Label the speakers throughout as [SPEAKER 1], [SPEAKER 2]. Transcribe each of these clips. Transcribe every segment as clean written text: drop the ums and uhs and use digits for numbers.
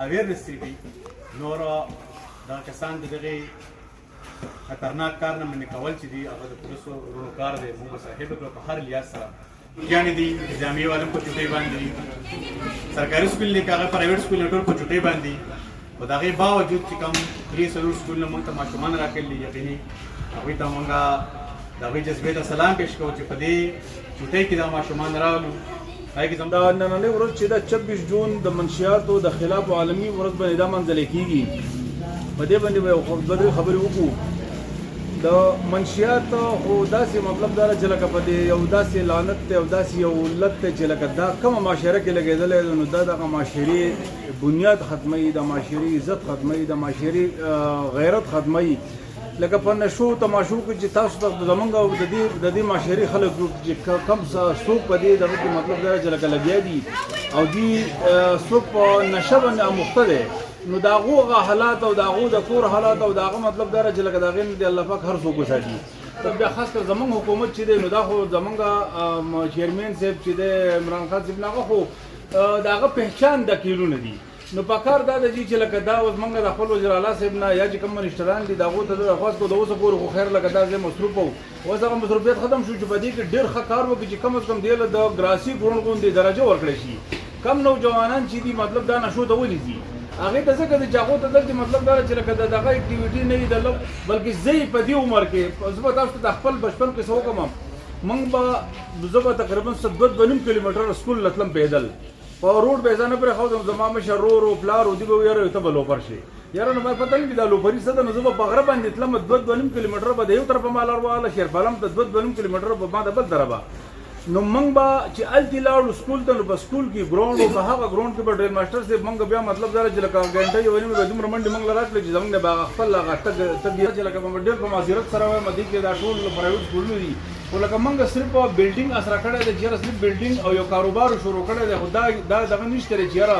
[SPEAKER 1] اویرنس کوي نور دا کسان دغه خطرناک کار نه منې کول چې دي هغه د پولیسو ورونو کار دی موږ صاحب کړو په هر لحاظ سره یعنې دي جامعي والم په چوټۍ باندې سرکاري سکول نه هغه پرایویټ سکول نه ټول په چوټۍ باندې خو د هغې باوجود چې کوم 3 سکولونه موږ ته ماشومان راکړي یقیني هغوی ته موږ د هغوی جذبې ته سلام پیش کوو چې په دې چوټۍ کې دا ماشومان راغلو
[SPEAKER 2] دا نننۍ ورځ چې د 24 جون د منشیاتو د خلاف عالمي ورځ باندې دا منځلې کېږي په دې باندې به خبرې وکړو د منشیات خو داسې مطلب دا چې لکه په دې یو داسې لعنت دی او داسې یو علت دی چې لکه دا کومه معاشره کې لګېدلی دی نو دا دغه معاشرې بنیاد ختموي د معاشرې عزت ختموي د معاشرې غیرت ختموي لکه په نشو تماشو کې چې تاسو ته زمونږ او د دې معاشري خلک چې کم څوک په دې دغه کې مطلب دا چې لکه لګیا دي او دي څوک په نشه باندې اموخته دی نو د هغو حالات او د هغو د کور حالات او د هغه مطلب دا چې لکه د هغې نه د الله پاک هر څوک وساتي بیا خاص کر زمونږ حکومت چې دی نو دا خو زمونږ چیرمین صاحب چې دی عمران خان صاحب هغه خو د هغه پهچان د کیلونه دي نو پکار دا د چې لکه دا اوس موږ د خپل وزیر اعلی صاحب نه یا چې کوم منشتران دي د هغو ته درخواست کوو د اوسه پورې خو خیر لکه دا ځای مصروف وو اوس هغه مصروفیت ختم شو چې په دې کې ډېر ښه کار وکړي چې کم از کم دې له د ګراسي ګروڼ غوندې درجه ورکړی شي کم نوجوانان چې دي مطلب دا نشو ته ولې دي هغې ته ځکه چې هغو ته دلته مطلب دا چې لکه د دغه اکټیویټي نه وي بلکې زه یې په دې عمر کې زه به تاسو ته د خپل بچپن کې څه وکړم موږ به زه به تقریبا 2.5 کیلومتر سکول له تلم پیدل په روډ به ځانه پرې ښودم زما مشر ورور او پلار او دي به یاره ته به لوپر شي یاره نو ما پته نه وي دا لوپري څه ده نو زه به په غره باندې تلم 2.5 کیلومتر به د یو طرفه ما لار واله شیرپالم ته 2.5 کیلومتر به ما د بل طرفه نو موږ به چې هلته لاړو سکول ته نو په سکول کې ګراونډ و په هغه ګراونډ کې به ډریل ماسټر صاحب موږ بیا مطلب دا چې لکه ګنټه یو نیمه به دومره منډې موږ له راکړې چې زموږ نه به هغه خپل هغه تګ چې لکه به ډېر په معذرت سره وایم دې کې دا ټول پرایویټ سکولونه دي خو لکه موږ صرف بلډینګ اسره کړی دی چې یاره صرف بلډینګ او یو کاروبار شروع کړی دی خو دا دغه نشته دی چې یاره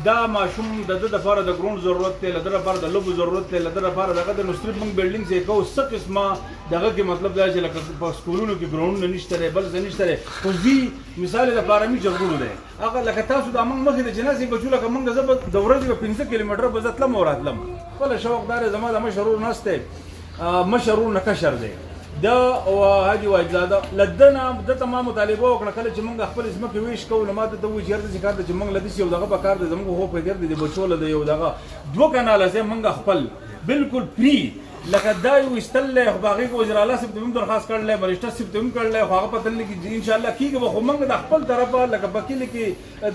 [SPEAKER 2] دا ماشوم د ده دپاره د ګراونډ ضرورت دی له ده دپاره د لوبو ضرورت دی له ده دپاره دغه د نو صرف موږ بلډینګ ځای کوو څه قسمه دغه کې مطلب دا چې لکه په سکولونو کې ګراونډونه نشته دی بل څه نشته دی خو زی مثال دپاره مې جرګونو دی هغه لکه تاسو دا موږ مخکې د جنازې بچو لکه موږ زه به د ورځې به 15 کیلومتره به زه تلم او راتلم خپله شوق دا دی زما د مشر ورور ناست دی مشر ورور نه کشر دی دا او حاجي واجزاده لدنا دته ما مطالبه وکړه کله چې موږ خپل ځمکې ویش کوو نو ما ته وایي چې هرڅه کار دی چې موږ له داسې یو دغه په کار دی زموږ هو په ګر دی د بچو له یو دغه 2 کناله ځای موږ خپل بالکل فری لکه دا یو ایستل دی خو هغې کې وزیر اعلی صاحب ته هم درخواست کړلی بریسټر صاحب ته هم کړلی خو هغه پته نه لګي انشاءالله کېږي به خو موږ د خپل طرفه لکه په کلي کې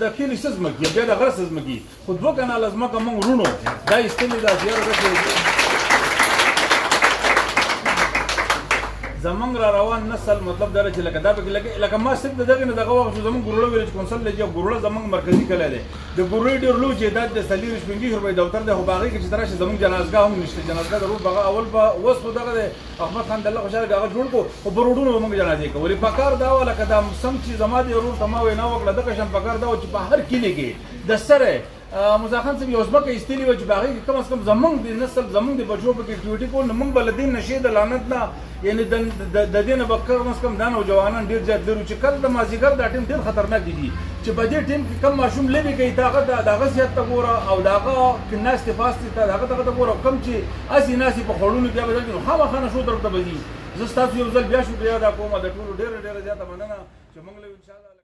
[SPEAKER 2] د کلي څه ځمکې بیا د غره څه ځمکې خو 2 کناله ځمکه موږ وروڼو دا ایستلې ده چې یاره زمونږ را روان نسل مطلب دا چې لکه دا پکې لکه ما صرف د دغې نه دغه وخت زمونږ ګورړه ویلج کونسل دی چې ګورړه زمونږ مرکزي کلی دی د ګورړې ډېر لوی جایداد د 45 روپۍ دفتر دی خو په هغې کې چې ته راشې زمونږ جنازګاه هم نشته جنازګاه د روډ هغه اول به اوس خو دغه دی احمد خان د الله خوشحاله هغه جوړ کړو خو په روډونو به موږ جنازې کولې پکار دا وه لکه دا سم چې زما د ورور ته ما وینا وکړه دغه شان پکار دا و چې په هر کلي کې د سره موسی خان صاحب یو ځمکه ایستلې وه چې په هغې کې کم از کم زمونږ د نسل زمونږ د بچو پکې اکټیویټي کول نو موږ به له دې نشې د لعنت نه یعنې د دې نه به کم از کم دا نوجوانان ډېر زیات لرو چې کله د مازدیګر دا ټیم ډېر خطرناک دي چې په دې ټیم کې کم ماشوم لوبې کوي ته هغه د هغه صحت ته ګوره او د هغه ناستې پاستې ته د هغه ته ګوره کم چې هسې ناستې په خوړونو کې به نو خامخا نشو طرف ته به ځي زه ستاسو یو ځل بیا شکریه ادا کوم د ټولو ډېره ډېره زیاته مننه چې موږ له انشاءالله